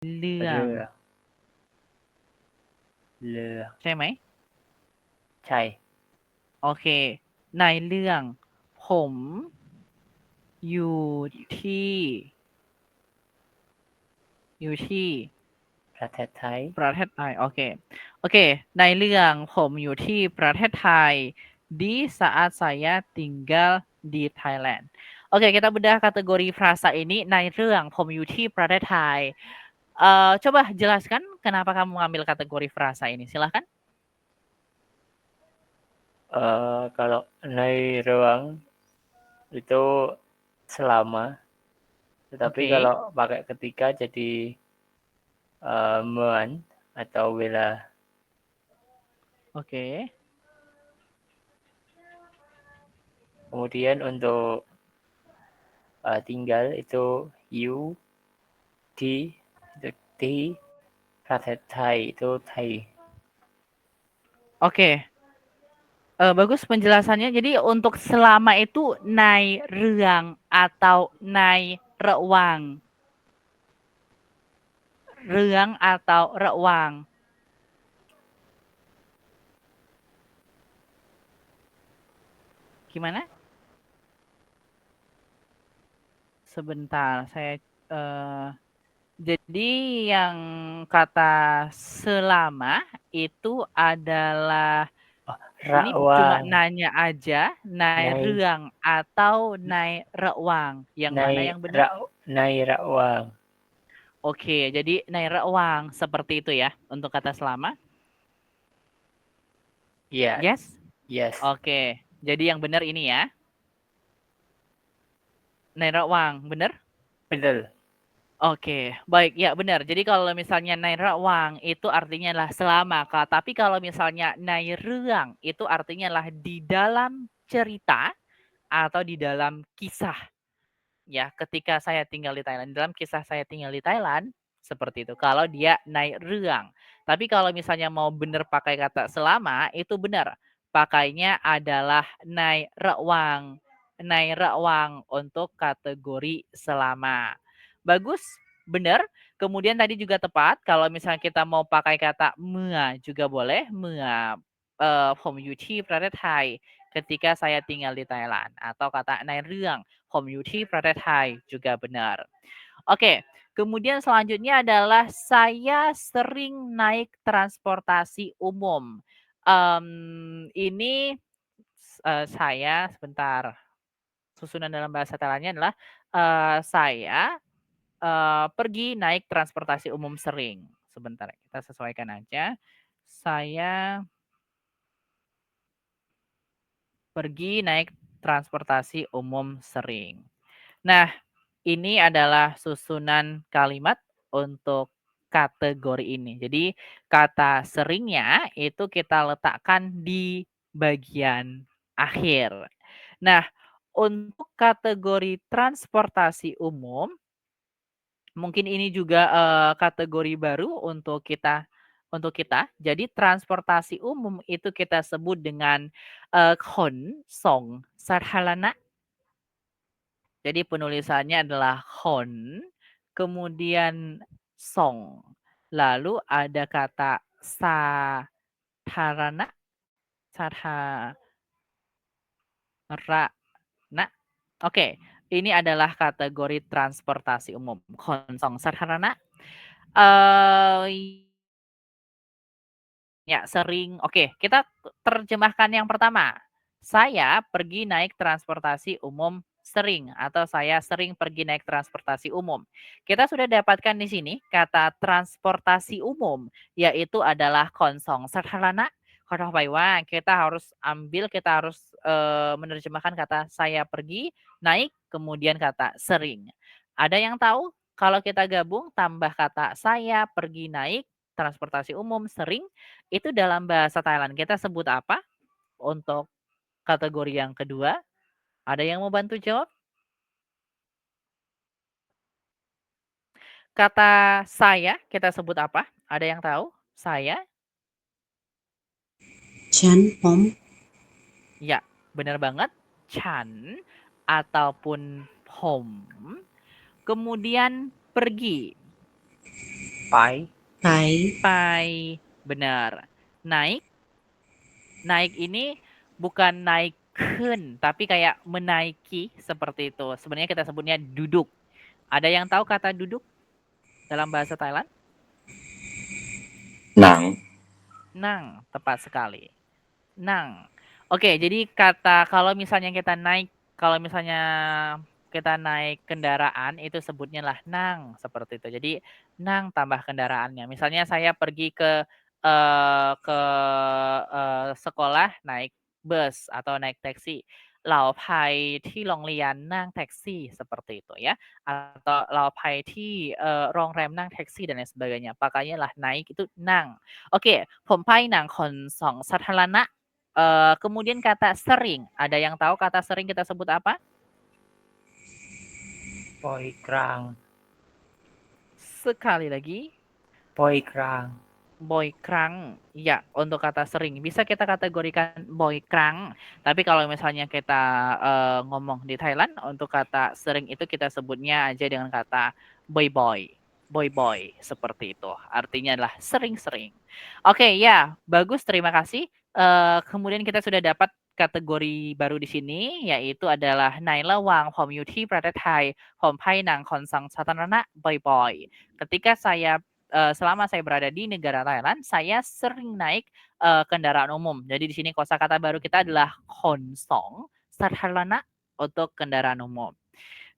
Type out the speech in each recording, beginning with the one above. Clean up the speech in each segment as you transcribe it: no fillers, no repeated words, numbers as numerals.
เรื่องใช่ไหม ใช่ โอเค ในเรื่องผมอยู่ที่ประเทศไทย ประเทศไทยโอเคโอเคในเรื่องผมอยู่ที่ประเทศไทย di saat saya tinggal di Thailand Oke kita bedah kategori frasa ini ในเรื่องผมอยู่ที่ประเทศไทยcoba jelaskan kenapa kamu mengambil kategori frasa ini silahkan Kalau Nai ruang itu selama, tetapi Oke. kalau pakai ketika jadi mean atau bila. Oke. Kemudian untuk tinggal itu you di di Pratet Thai itu Thai. Oke. Bagus penjelasannya. Jadi untuk selama itu nai reang atau nai rewang. Reang atau rewang. Gimana? Sebentar, saya jadi yang kata selama itu adalah ini cuma Rawang, nanya aja, nai Nai reang atau nai rewang. Yang mana yang benar? Nai Rawang. Oke, jadi nai rewang seperti itu ya untuk kata selama. Iya, Yes? yes, Oke, jadi yang benar ini ya. Nai rewang, benar? betul. Oke, baik. Ya, benar. Jadi kalau misalnya nai rawang itu artinya adalah selama, Kak. Tapi kalau misalnya nai reang itu artinya adalah di dalam cerita atau di dalam kisah. Ya, ketika saya tinggal di Thailand, dalam kisah saya tinggal di Thailand, seperti itu. Kalau dia nai reang. Tapi kalau misalnya mau benar pakai kata selama, itu benar. Pakainya adalah nai rawang. Nai rawang untuk kategori selama. Bagus, benar. Kemudian tadi juga tepat. Kalau misalnya kita mau pakai kata mea juga boleh. Mea ผมอยู่ที่ประเทศไทย ketika saya tinggal di Thailand atau kata ในเรื่องผมอยู่ที่ประเทศไทย juga benar. Oke, kemudian selanjutnya adalah saya sering naik transportasi umum. Ini saya sebentar. Susunan dalam bahasa Thailandnya adalah saya pergi naik transportasi umum sering. Sebentar, kita sesuaikan aja. Saya pergi naik transportasi umum sering. Nah, ini adalah susunan kalimat untuk kategori ini. Jadi, kata seringnya itu kita letakkan di bagian akhir. Nah, untuk kategori transportasi umum, mungkin ini juga kategori baru untuk kita. Jadi transportasi umum itu kita sebut dengan ขนส่ง satharana. Jadi penulisannya adalah khon, kemudian song. Lalu ada kata satharana, satharana. Oke, ini adalah kategori transportasi umum. Khonsong satharana. Ya, sering. Oke, kita terjemahkan yang pertama. Saya pergi naik transportasi umum sering atau saya sering pergi naik transportasi umum. Kita sudah dapatkan di sini kata transportasi umum yaitu adalah konsong sederhana. Kalau kita harus menerjemahkan kata saya pergi naik kemudian kata sering. Ada yang tahu kalau kita gabung tambah kata saya pergi naik transportasi umum sering itu dalam bahasa Thailand kita sebut apa untuk kategori yang kedua? Ada yang mau bantu jawab? Kata saya kita sebut apa? Ada yang tahu? Saya? ฉันผม Ya, benar banget. Chan ataupun pom. Kemudian pergi. Pai. Pai. Benar. Naik. Naik ini bukan naikkeun, tapi kayak menaiki seperti itu. Sebenarnya kita sebutnya duduk. Ada yang tahu kata duduk dalam bahasa Thailand? Nang. Nang, tepat sekali. Nang. Oke, jadi kalau misalnya kalau misalnya kita naik kendaraan itu sebutnya lah nang seperti itu. Jadi nang tambah kendaraannya. Misalnya saya pergi ke sekolah naik bus atau naik taksi. Lao pai ti longlian nang taksi seperti itu ya. Atau lao pai ti rongrem nang taksi dan lain sebagainya. Pakainya lah naik itu nang. Oke, ผมไปหนังขนส่งสาธารณะ kemudian kata sering, ada yang tahu kata sering kita sebut apa? Poi krang. Sekali lagi, Poi krang. boy krang. Ya, untuk kata sering bisa kita kategorikan boy krang. Tapi kalau misalnya kita ngomong di Thailand untuk kata sering itu kita sebutnya aja dengan kata boy boy. Boy boy seperti itu. Artinya adalah sering-sering. Oke, ya, bagus. Terima kasih. Kemudian kita sudah dapat kategori baru di sini yaitu adalah ในระหว่างผมอยู่ที่ประเทศไทยผมไปหนังขนส่งสาธารณะบ่อยๆ ketika selama saya berada di negara Thailand, saya sering naik kendaraan umum. Jadi di sini kosakata baru kita adalah khonsong sathharana untuk kendaraan umum.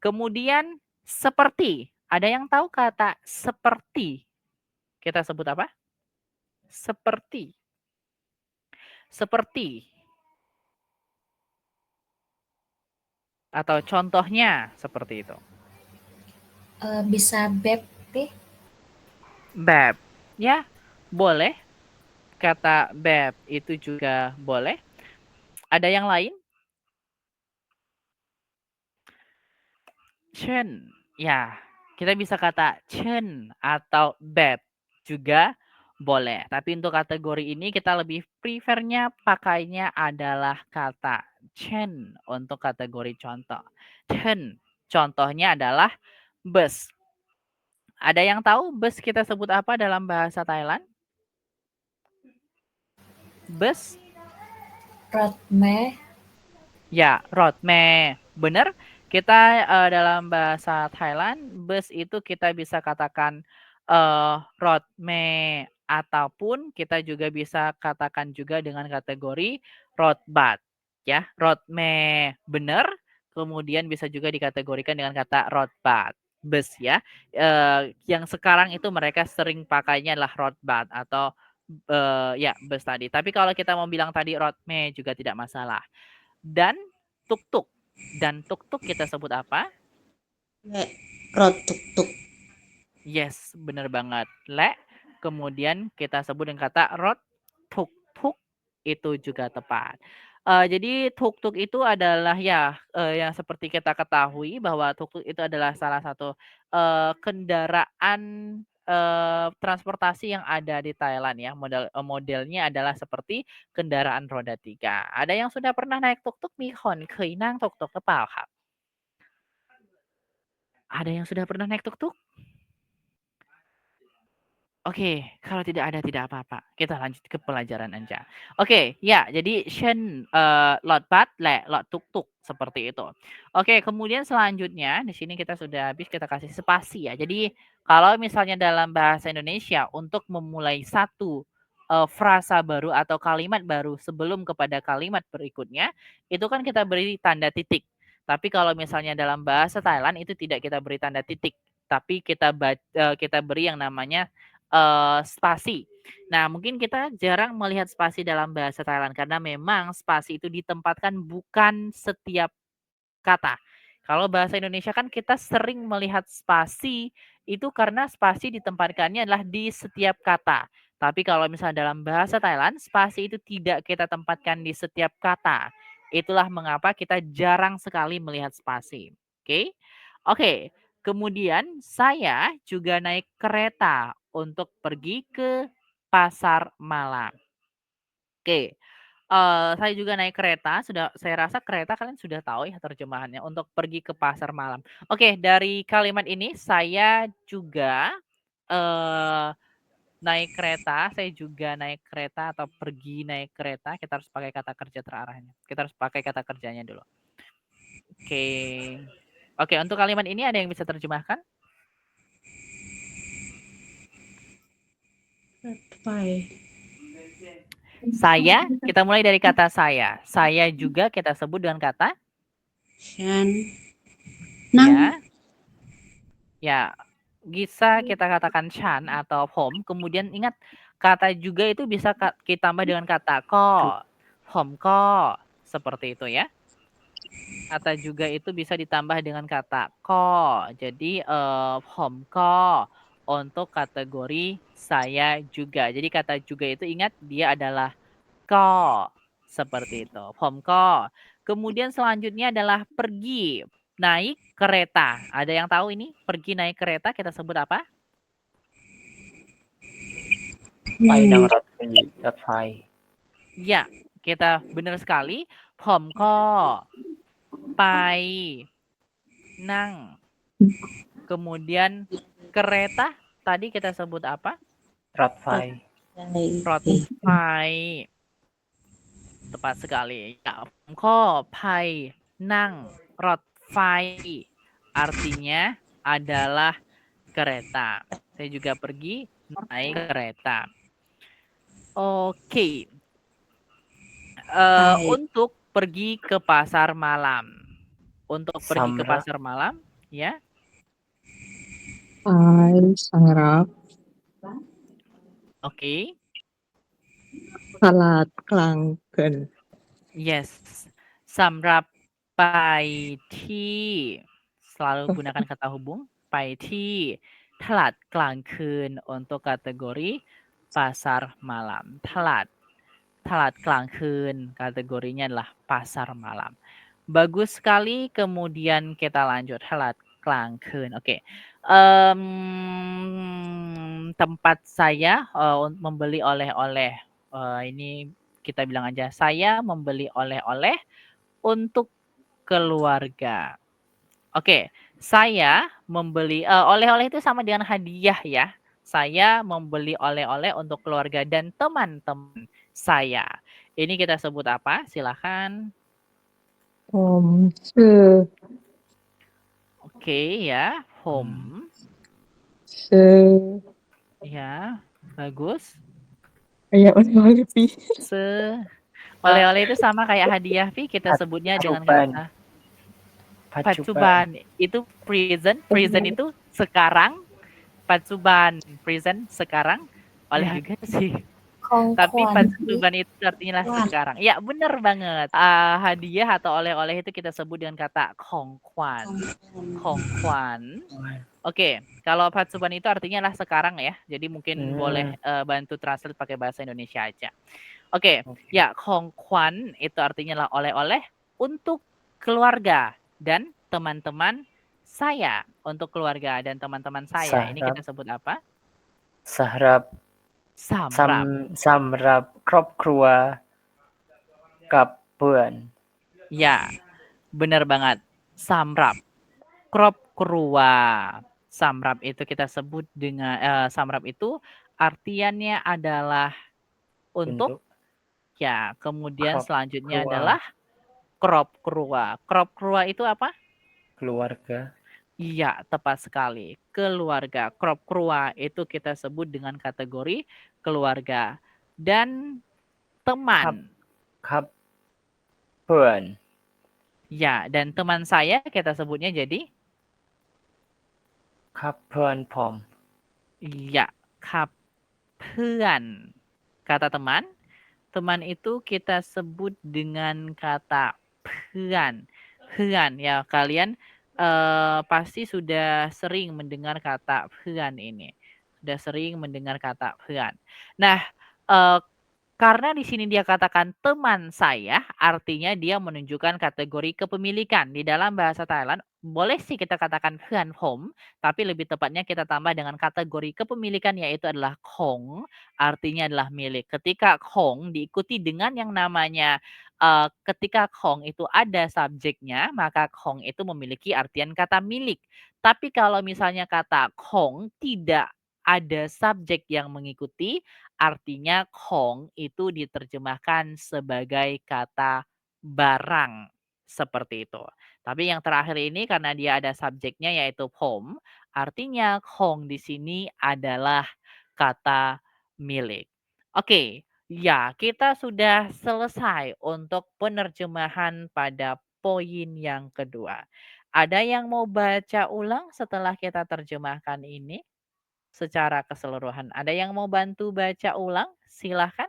Kemudian seperti, ada yang tahu kata seperti? Kita sebut apa? Seperti. Seperti. Atau contohnya seperti itu. Bisa beb teh. Beb. Ya, boleh. Kata beb itu juga boleh. Ada yang lain? Chen. Ya, kita bisa kata chen atau beb juga boleh. Tapi untuk kategori ini kita lebih prefernya pakainya adalah kata chen untuk kategori contoh. Chen, contohnya adalah bus. Ada yang tahu bus kita sebut apa dalam bahasa Thailand? Bus? Rotme. Ya, roadmap. Benar. Kita dalam bahasa Thailand, bus itu kita bisa katakan roadmap ataupun kita juga bisa katakan juga dengan kategori roadbat. Ya, roadmap benar. Kemudian bisa juga dikategorikan dengan kata roadbat. Bus ya. Yang sekarang itu mereka sering pakainya adalah roadbat atau ya bus tadi. Tapi kalau kita mau bilang tadi roadmap juga tidak masalah. Dan tuk-tuk. Dan tuk-tuk kita sebut apa? Rot tuk-tuk. Yes, benar banget. Le. Kemudian kita sebut dengan kata rot tuk-tuk itu juga tepat. Jadi tuk-tuk itu adalah ya yang seperti kita ketahui bahwa tuk-tuk itu adalah salah satu kendaraan transportasi yang ada di Thailand ya. Modelnya adalah seperti kendaraan roda 3. Ada yang sudah pernah naik tuk-tuk? มีคนเคยนั่ง tuk-tuk หรือเปล่าครับ? Ada yang sudah pernah naik tuk-tuk? Oke, kalau tidak ada tidak apa-apa. Kita lanjut ke pelajaran aja. Oke, ya, jadi Shen lot bat le lot tuk-tuk seperti itu. Oke, kemudian selanjutnya di sini kita sudah habis kita kasih spasi ya. Jadi kalau misalnya dalam bahasa Indonesia untuk memulai satu frasa baru atau kalimat baru sebelum kepada kalimat berikutnya, itu kan kita beri tanda titik. Tapi kalau misalnya dalam bahasa Thailand itu tidak kita beri tanda titik, tapi kita beri yang namanya spasi. Nah, mungkin kita jarang melihat spasi dalam bahasa Thailand karena memang spasi itu ditempatkan bukan setiap kata. Kalau bahasa Indonesia kan kita sering melihat spasi itu karena spasi ditempatkannya adalah di setiap kata. Tapi kalau misalnya dalam bahasa Thailand, spasi itu tidak kita tempatkan di setiap kata. Itulah mengapa kita jarang sekali melihat spasi. Oke? Oke. Kemudian saya juga naik kereta untuk pergi ke pasar malam. Oke. Saya juga naik kereta, saya rasa kereta kalian sudah tahu ya terjemahannya, untuk pergi ke pasar malam. Oke, dari kalimat ini saya juga naik kereta, saya juga naik kereta atau pergi naik kereta, kita harus pakai kata kerja terarahnya. Kita harus pakai kata kerjanya dulu. Oke. Oke, untuk kalimat ini ada yang bisa terjemahkan? Pai. Saya, kita mulai dari kata saya. Saya juga kita sebut dengan kata Shan. Nang. ya. Ya, bisa kita katakan Chan atau Hom. Kemudian ingat kata juga itu bisa kita tambah dengan kata ko, Hom ko, seperti itu ya. Kata juga itu bisa ditambah dengan kata ko. Jadi Hom ko untuk kategori saya juga. Jadi kata juga itu ingat dia adalah ko. Seperti itu. Hom ko. Kemudian selanjutnya adalah pergi naik kereta. Ada yang tahu ini? Pergi naik kereta kita sebut apa? ไปนั่งรถไฟ Ya, kita benar sekali. ผมก็ไปนั่ง Kemudian kereta tadi kita sebut apa? รถไฟ รถไฟ Tepat sekali. Ya, ผมก็ไปนั่ง รถไฟ artinya adalah kereta. Saya juga pergi naik kereta. Oke. Untuk pergi ke pasar malam. Untuk pergi ke Samra. pasar malam, ya. ไปสำหรับ Oke. ตลาดกลางคืน Yes. สำหรับไปที่ selalu gunakan kata hubung. ไปที่ตลาดกลางคืน untuk kategori pasar malam. Tlatกลางคืน kategorinya adalah pasar malam. Bagus sekali. Kemudian kita lanjut. Tlatกลางคืน. Oke. Tempat saya membeli oleh-oleh. Ini kita bilang aja. Saya membeli oleh-oleh untuk keluarga. Oke. Saya membeli oleh-oleh itu sama dengan hadiah ya. Saya membeli oleh-oleh untuk keluarga dan teman-teman saya. Ini kita sebut apa? Silakan. ผมชื่อ Oke ya, home. ชื่อ Ya, bagus. kayak oleh-oleh pi Oleh-oleh itu sama kayak hadiah, Pi. Kita sebutnya dengan kata ปัจจุบัน Pacuban. Itu present. Present itu sekarang. Pacuban. Present sekarang. Oleh Ya. juga sih. ของข Tapi วัญ Pacuban itu artinya lah sekarang. Ya, benar banget. Hadiah atau oleh-oleh itu kita sebut dengan kata kongkwan. Kongkwan. Oke, kalau Pacuban itu artinya lah sekarang ya. Jadi mungkin boleh bantu translate pakai bahasa Indonesia aja. Oke, ya kongkwan itu artinya lah oleh-oleh untuk keluarga dan teman-teman saya. Untuk keluarga dan teman-teman saya. Ini Sahrab. kita sebut apa? สำหรับ Samrap. สำหรับครอบครัวกับเพื่อน Ya, benar banget. Samrap. Krop krua. Samrap itu kita sebut dengan samrap itu artiannya adalah untuk ya. Kemudian Krop selanjutnya krua. adalah krop krua. Krop krua itu apa? keluarga Iya, tepat sekali. Keluarga. Krop krua itu kita sebut dengan kategori keluarga dan teman. ครับเพื่อน Ya, dan teman saya kita sebutnya jadi ครับเพื่อนผม ya, kap พื่อน. Kata teman. Teman itu kita sebut dengan kata เพื่อน เพื่อน ya, kalian pasti sudah sering mendengar kata เพื่อน ini. Sudah sering mendengar kata เพื่อน. Nah, karena di sini dia katakan teman saya, artinya dia menunjukkan kategori kepemilikan. Di dalam bahasa Thailand, boleh sih kita katakan เพื่อนผม, tapi lebih tepatnya kita tambah dengan kategori kepemilikan yaitu adalah ของ artinya adalah milik. Ketika ของ diikuti dengan yang namanya ketika ของ itu ada subjeknya, maka ของ itu memiliki artian kata milik. Tapi kalau misalnya kata ของ tidak ada subjek yang mengikuti, artinya Kong itu diterjemahkan sebagai kata barang, seperti itu. Tapi yang terakhir ini karena dia ada subjeknya yaitu Pom, artinya Kong di sini adalah kata milik. Oke, ya kita sudah selesai untuk penerjemahan pada poin yang kedua. Ada yang mau baca ulang setelah kita terjemahkan ini secara keseluruhan? Ada yang mau bantu baca ulang? Silahkan.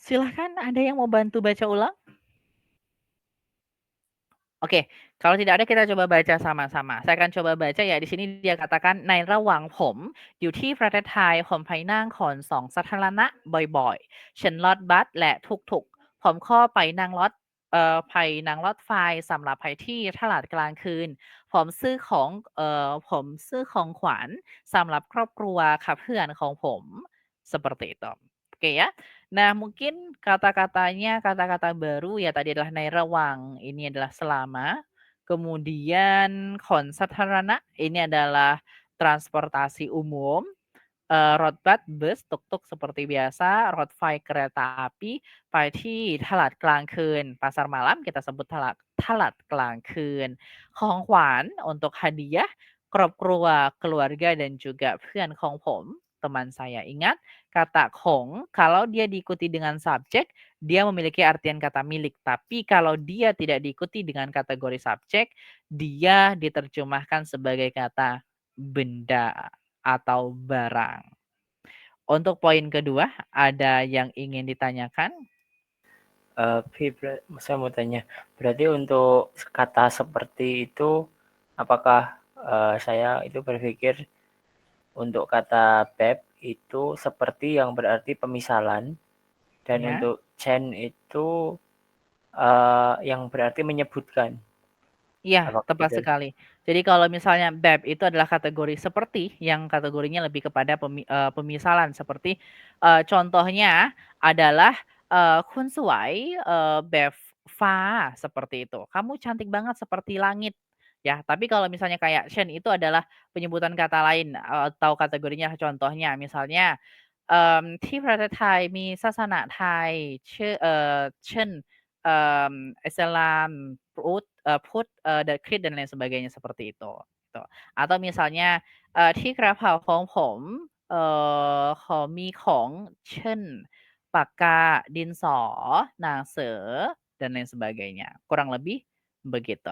Silahkan, ada yang mau bantu baca ulang? Oke, kalau tidak ada kita coba baca sama-sama. Saya akan coba baca ya. Di sini dia katakan ในระหว่างผมอยู่ที่ประเทศไทยผมไปนั่งขนส่งสาธารณะบ่อยๆเช่นรถบัสและทุกๆผมก็ไปนั่งรถไปนั่งรถไฟสำหรับไปที่ตลาดกลางคืนผมซื้อของขวัญสำหรับครอบครัวกับเพื่อนของผม seperti itu. Oke ya. Nah, mungkin kata-katanya kata-kata baru ya tadi adalah ในระหว่าง ini adalah selama, kemudian ขน sederhana ini adalah transportasi umum, road bus, tuk-tuk seperti biasa, road kereta api, ไปที่ตลาดกลางคืน pasar malam kita sebut talat กลางคืน ของขวัญ untuk hadiah, ครอบครัว keluarga dan juga เพื่อนของผม teman saya. Ingat, kata Kong kalau dia diikuti dengan subjek, dia memiliki artian kata milik. Tapi kalau dia tidak diikuti dengan kategori subjek, dia diterjemahkan sebagai kata benda atau barang. Untuk poin kedua, ada yang ingin ditanyakan? Saya mau tanya, berarti untuk kata seperti itu, apakah saya itu berpikir untuk kata bab itu seperti yang berarti pemisalan, dan Ya. untuk Chen itu yang berarti menyebutkan. Iya, Apakah tepat betul? sekali. Jadi kalau misalnya bab itu adalah kategori seperti yang kategorinya lebih kepada pemisalan seperti contohnya adalah คุณสวย แบบ ฟ้า seperti itu. Kamu cantik banget seperti langit. Ya, tapi kalau misalnya kayak Shen itu adalah penyebutan kata lain atau kategorinya contohnya misalnya ที่ประเทศไทยมีศาสนาไทยชื่อเช่น Islam, Put, Krit dan lain sebagainya seperti itu, gitu. Atau misalnya ที่กระเป๋าของผมเขามีของเช่นปากกาดินสอหนังสือdan lain sebagainya. Kurang lebih begitu.